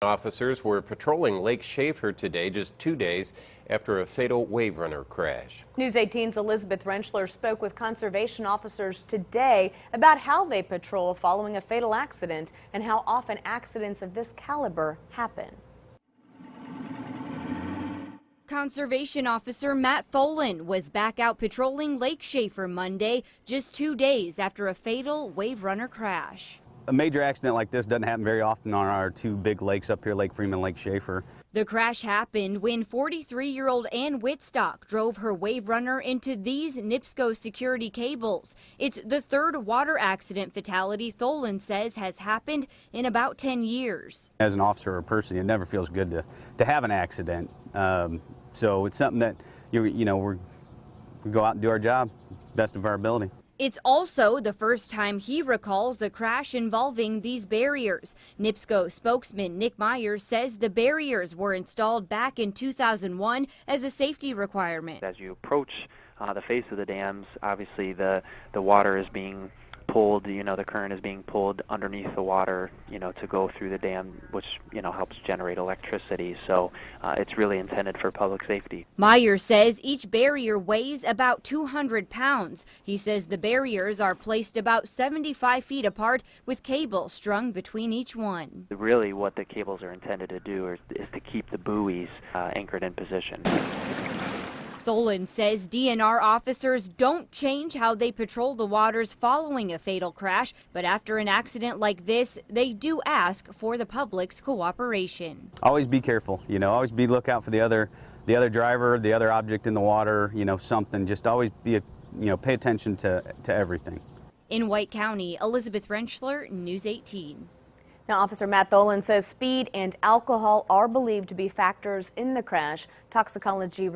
Officers were patrolling Lake Schaefer today, just 2 days after a fatal wave runner crash. News 18's Elizabeth Rentschler spoke with conservation officers today about how they patrol following a fatal accident and how often accidents of this caliber happen. Conservation Officer Matt Tholen was back out patrolling Lake Schaefer Monday, just 2 days after a fatal wave runner crash. A major accident like this doesn't happen very often on our two big lakes up here, Lake Freeman and Lake Schaefer. The crash happened when 43-year-old Ann Whitstock drove her wave runner into these NIPSCO security cables. It's the third water accident fatality Tholen says has happened in about 10 years. As an officer or a person, it never feels good to have an accident. So it's something that we go out and do our job best of our ability. It's also the first time he recalls a crash involving these barriers. NIPSCO spokesman Nick Myers says the barriers were installed back in 2001 as a safety requirement. As you approach the face of the dams, obviously the water is being pulled, the current is being pulled underneath the water, to go through the dam, which, helps generate electricity. So it's really intended for public safety. Myers says each barrier weighs about 200 pounds. He says the barriers are placed about 75 feet apart with cables strung between each one. Really what the cables are intended to do is to keep the buoys anchored in position. Tholen says DNR officers don't change how they patrol the waters following a fatal crash, but after an accident like this, they do ask for the public's cooperation. Always be careful, always be lookout for the other driver, the other object in the water, something. Just always be, pay attention to everything. In White County, Elizabeth Rentschler, News 18. Now, Officer Matt Tholen says speed and alcohol are believed to be factors in the crash. Toxicology